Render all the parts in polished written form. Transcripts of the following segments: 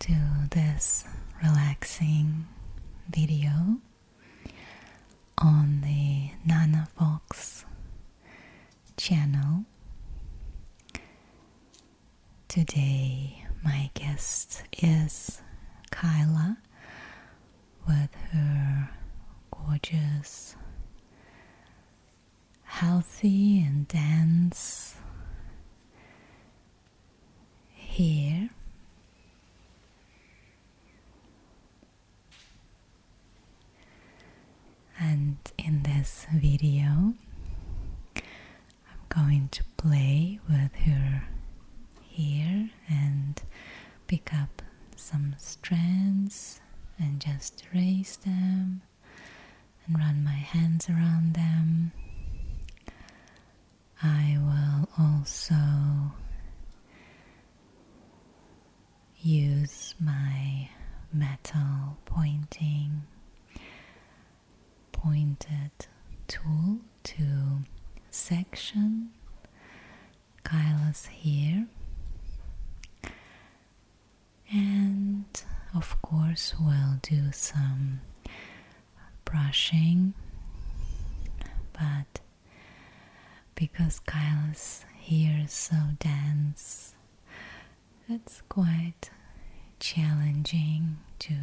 to this relaxing video on the Nana Fox channel. Today my guest is Kyla with her gorgeous, healthy and dense hair. And in this video I'm going to play with her hair and pick up some strands and just erase them and run my hands around them. I will also use my metal pointed tool to section Kyla's hair, and of course we'll do some brushing, but because Kyla's hair is so dense, it's quite challenging to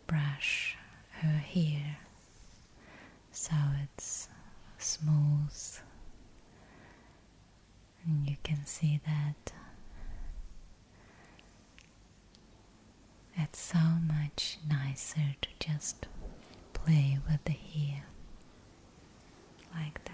brush her hair so it's smooth, and you can see that it's so much nicer to just play with the hair like that.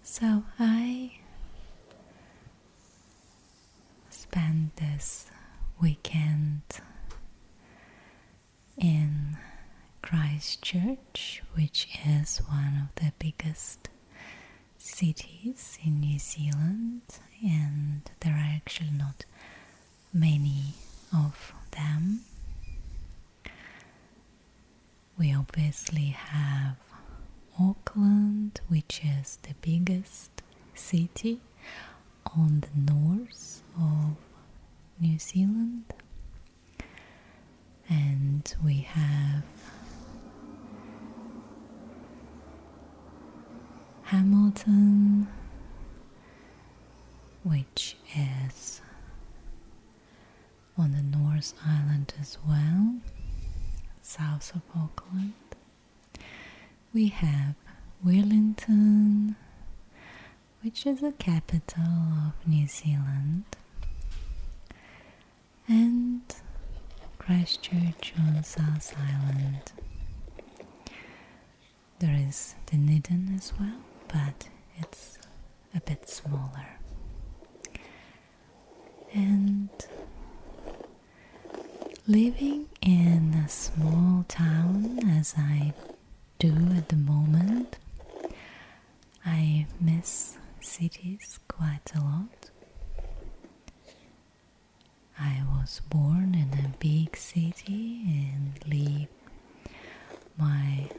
So I spent this weekend in Christchurch, which is one of the biggest cities in New Zealand, and there are actually not many of them. We obviously have Auckland, which is the biggest city on the north of New Zealand, and we have Hamilton, which is on the North Island as well, south of Auckland. We have Wellington, which is the capital of New Zealand, and Christchurch on South Island. There is Dunedin as well, but it's a bit smaller. And living in a small town as I do at the moment, I miss cities quite a lot. I was born in a big city and live my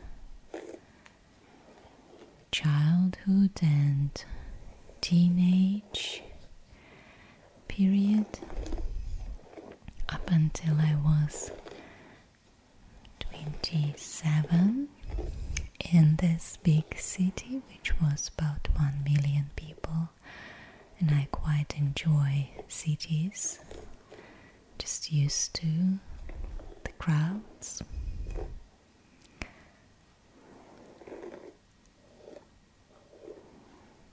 childhood and teenage period up until I was 27 in this big city, which was about 1 million people, and I quite enjoy cities, just used to the crowds.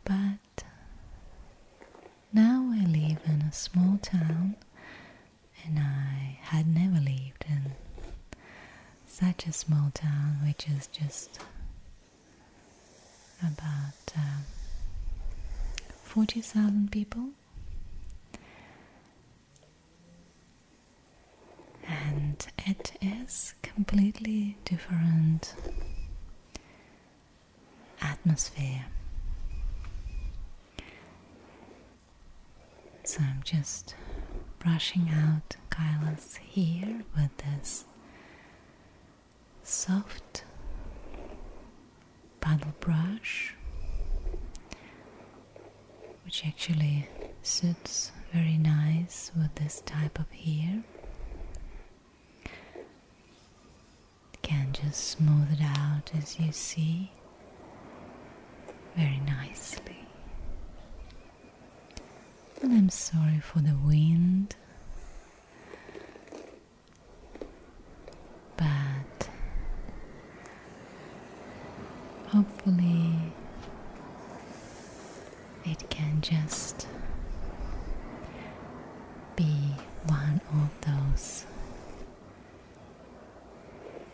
But now I live in a small town, and I had never lived in such a small town, which is just about 40,000 people. And it is completely different atmosphere. So I'm just brushing out Kyla's hair with this soft paddle brush, which actually suits very nice with this type of hair. Can just smooth it out, as you see, very nicely. And I'm sorry for the wind, but hopefully it can just be one of those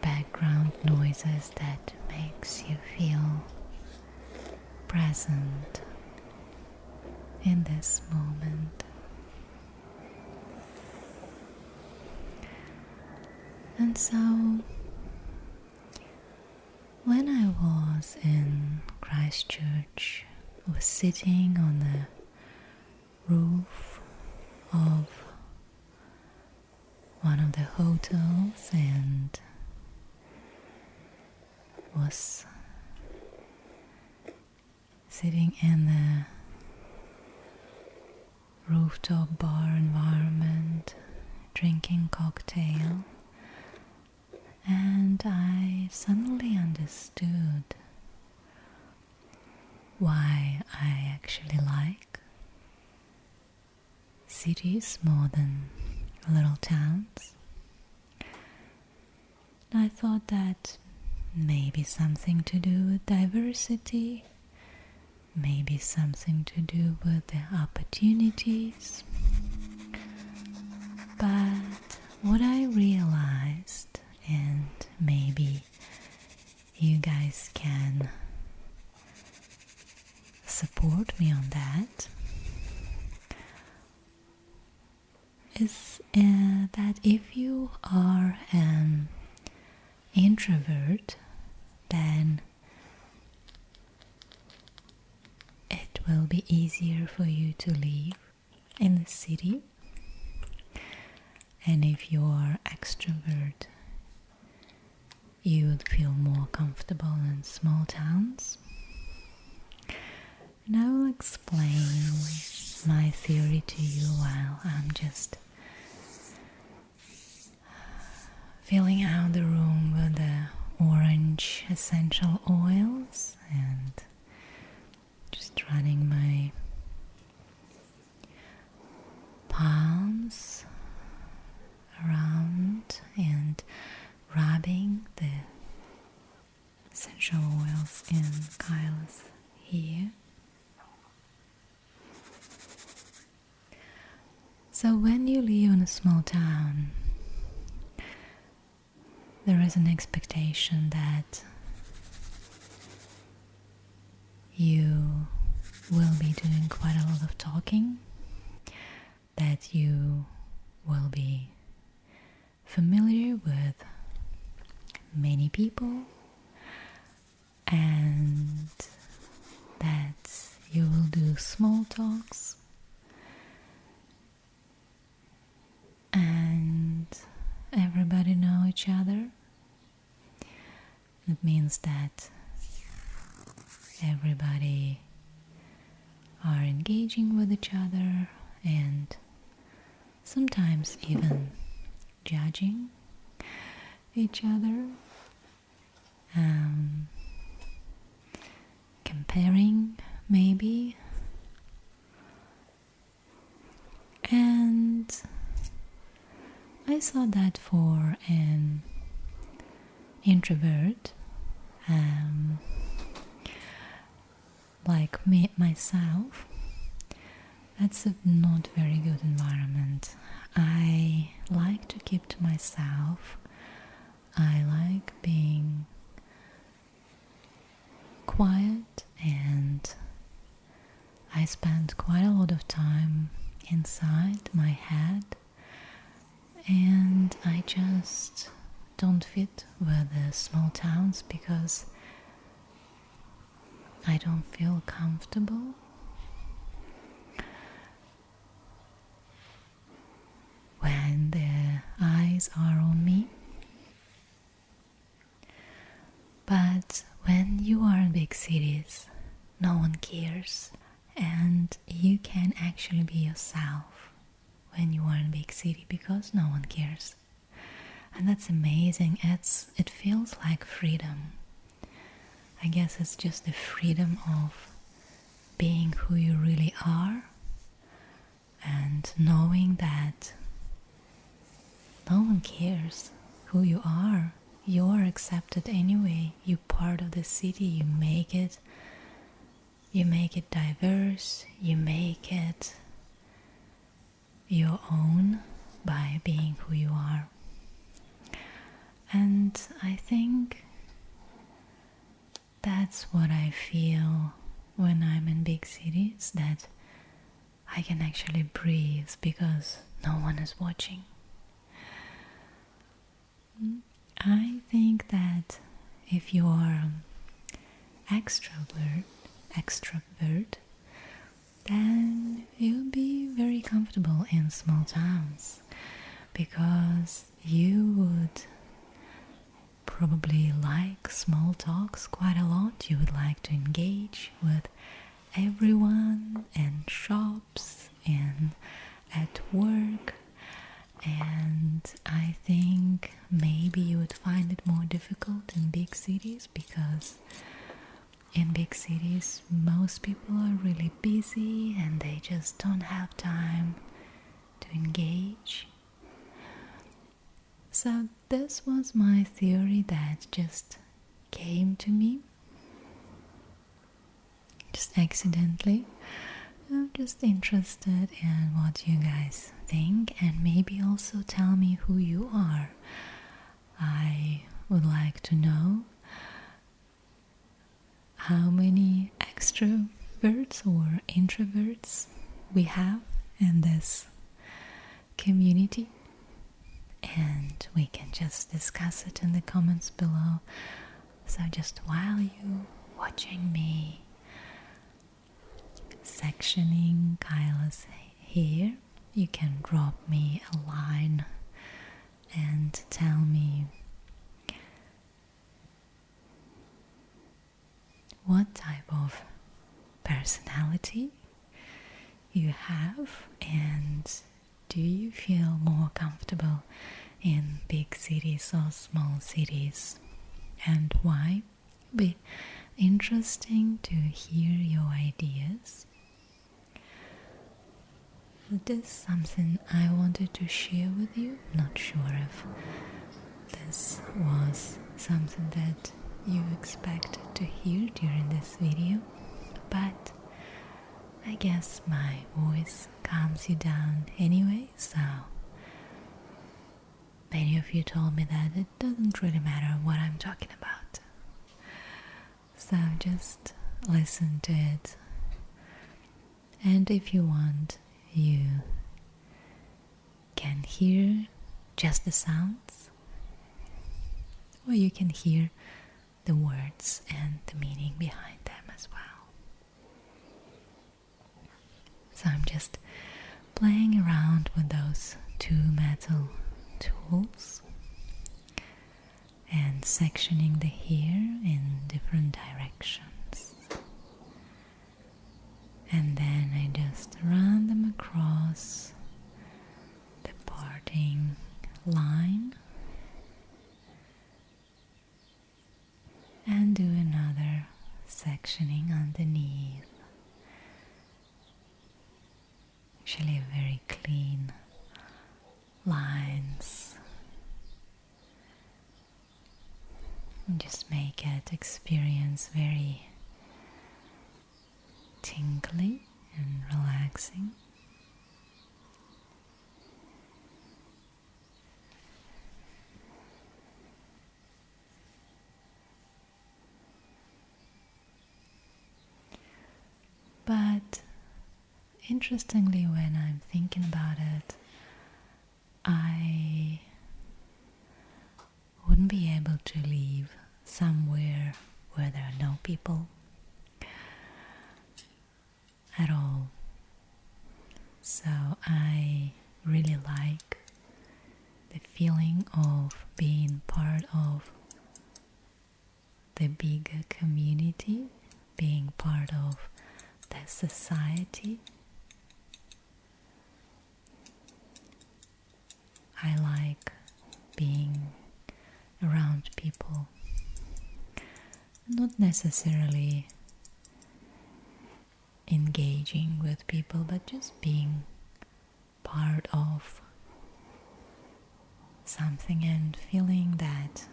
background noises that makes you feel present in this moment. And so when I was in Christchurch, I was sitting on the roof of one of the hotels and was sitting in the rooftop bar environment, drinking cocktail, and I suddenly understood why I actually like cities more than little towns. I thought that maybe something to do with diversity, maybe something to do with the opportunities. But what I realized, and maybe you guys can support me on that, is that if you are an introvert, then it will be easier for you to live in the city. And if you are extrovert, you would feel more comfortable in small towns. And I will explain my theory to you while I'm just filling out the room with the orange essential oils and just running my palms around and rubbing the essential oils in Kyla's hair. So when you live in a small town, there is an expectation that you will be doing quite a lot of talking, that you will be familiar with many people, and that you will do small talks, and everybody know each other. It means that everybody are engaging with each other and sometimes even judging each other, comparing maybe, and I saw that for an introvert, like me myself, that's a not very good environment. I like to keep to myself. I like being quiet, and I spend quite a lot of time inside my head, and I just don't fit with the small towns because I don't feel comfortable. When the eyes are on me, big cities, no one cares, and you can actually be yourself when you are in a big city because no one cares. And that's amazing. It feels like freedom. I guess it's just the freedom of being who you really are and knowing that no one cares who you are. You're accepted anyway. You're part of the city. You make it diverse. You make it your own by being who you are. And I think that's what I feel when I'm in big cities, that I can actually breathe because no one is watching. I think that if you are extrovert, then you'll be very comfortable in small towns because you would probably like small talks quite a lot. You would like to engage with everyone in shops and at work, and I think maybe you would find it more difficult in big cities because in big cities most people are really busy and they just don't have time to engage. So this was my theory that just came to me, just accidentally. I'm just interested in what you guys think, and maybe also tell me who you are. I would like to know how many extroverts or introverts we have in this community. And we can just discuss it in the comments below. So just while you watching me sectioning Kyla's hair, you can drop me a line and tell me what type of personality you have, and do you feel more comfortable in big cities or small cities, and why? It'll be interesting to hear your ideas. This is something I wanted to share with you. Not sure if this was something that you expected to hear during this video, but I guess my voice calms you down anyway, so many of you told me that it doesn't really matter what I'm talking about. So just listen to it, and if you want, you can hear just the sounds, or you can hear the words and the meaning behind them as well. So I'm just playing around with those two metal tools and sectioning the hair in different directions. And then I just run them across the parting line and do another sectioning underneath. Actually very clean lines. And just make it experience very tingly and relaxing. But interestingly, when I'm thinking about it, I wouldn't be able to live somewhere where there are no people at all. So I really like the feeling of being part of the bigger community being part of the society. I like being around people, not necessarily engaging with people, but just being part of something and feeling that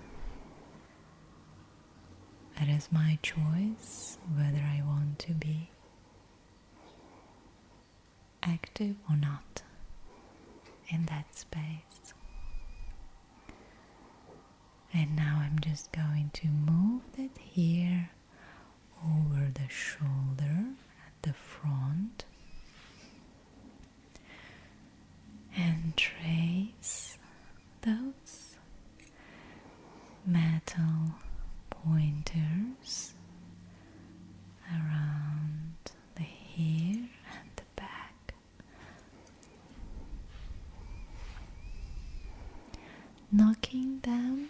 it is my choice whether I want to be active or not in that space. And now I'm just going to move that hair over the shoulder at the front and trace those metal pointers around the hair and the back, knocking them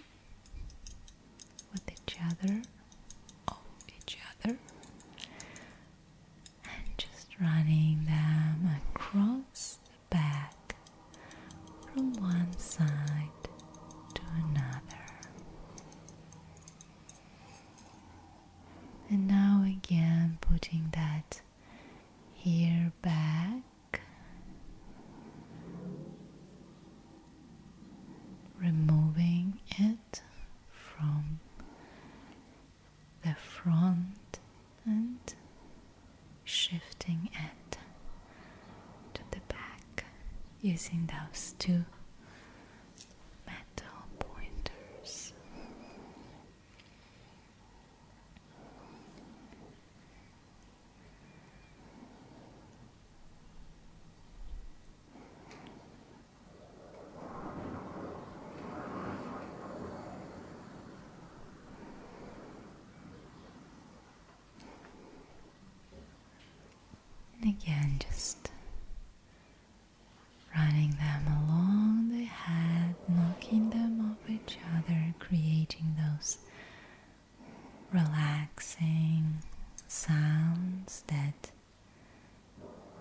with each other, and just running them across the back from one side to another. And now again putting that hair back, removing it from the front and shifting it to the back using those two metal pointers. And again, just running them along the head, knocking them off each other, creating those relaxing sounds that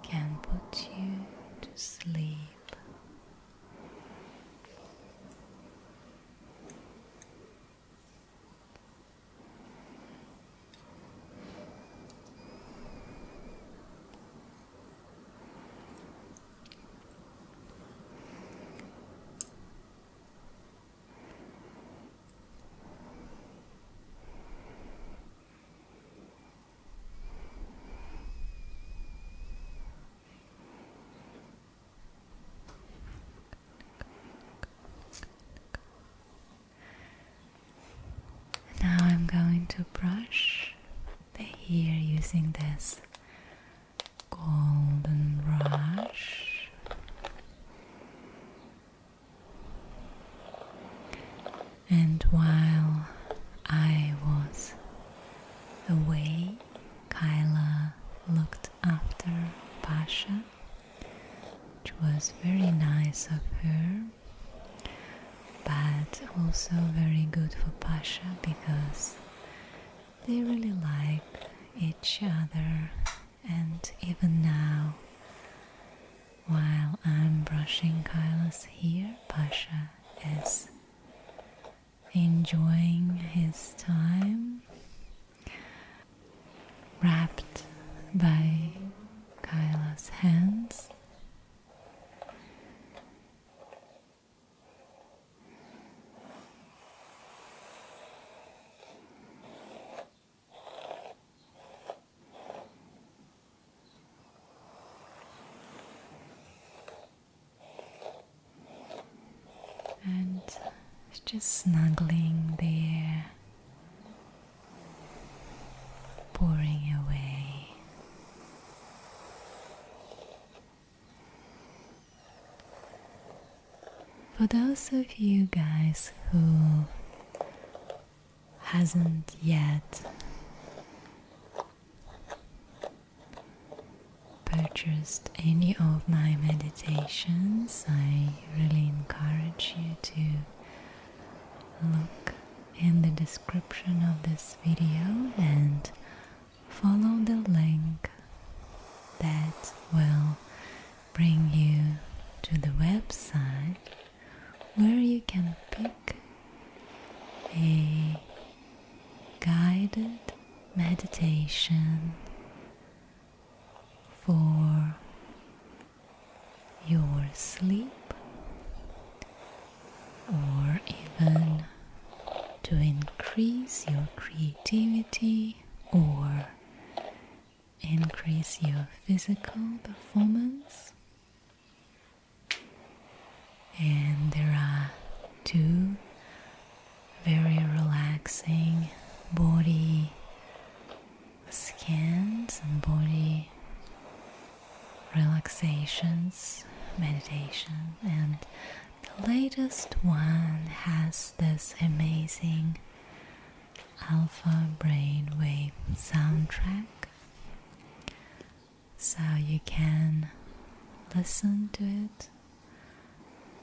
can put you to sleep. Now I'm going to brush the hair using this golden brush. And while I was away, Kyla looked after Pasha, which was very nice of her, but also very good for Pasha because they really like each other. And even now, while I'm brushing Kyla's hair, Pasha is enjoying his time wrapped by Kyla's hands. And just snuggling there, pouring away. For those of you guys who hasn't yet purchased any of my meditations, I really encourage you to look in the description of this video and follow meditation for your sleep, or even to increase your creativity or increase your physical performance. And there are two very relaxing body scans and body relaxations meditation, and the latest one has this amazing alpha brainwave soundtrack, so you can listen to it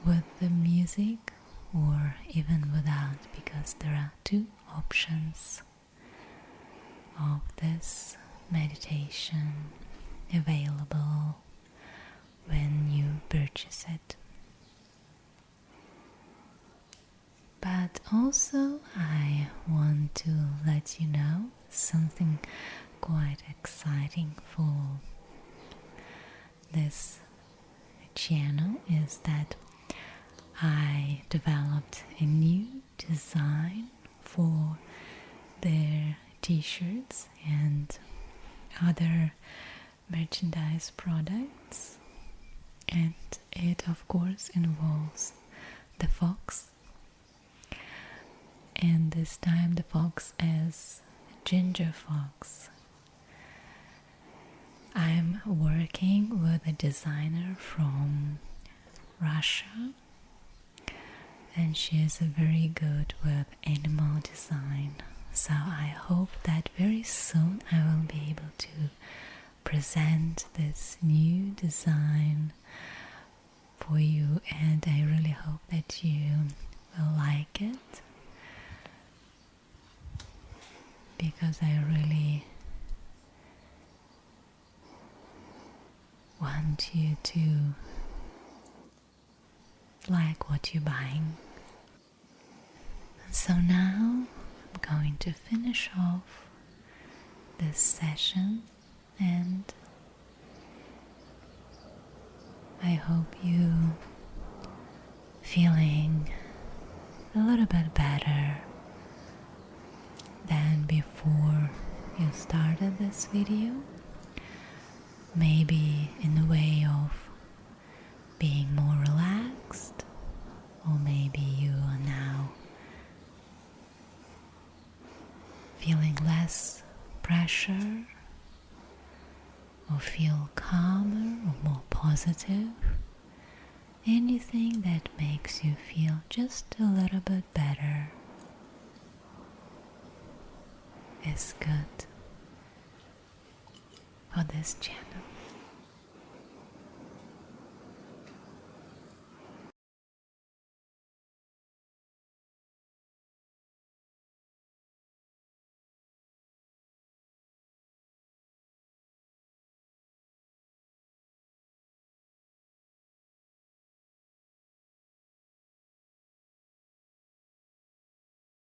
with the music or even without, because there are two options of this meditation available when you purchase it. But also I want to let you know something quite exciting for this channel is that I developed a new design for their t-shirts and other merchandise products, and it of course involves the fox, and this time the fox is ginger fox. I'm working with a designer from Russia, and she is very good with animal design, so I hope that very soon I will be able to present this new design for you, and I really hope that you will like it, because I really want you to like what you're buying. So now I'm going to finish off this session, and I hope you feeling a little bit better than before you started this video. Maybe in the way of being more relaxed, or maybe you are now feeling less pressure, or feel calmer or more positive. Anything that makes you feel just a little bit better is good for this channel.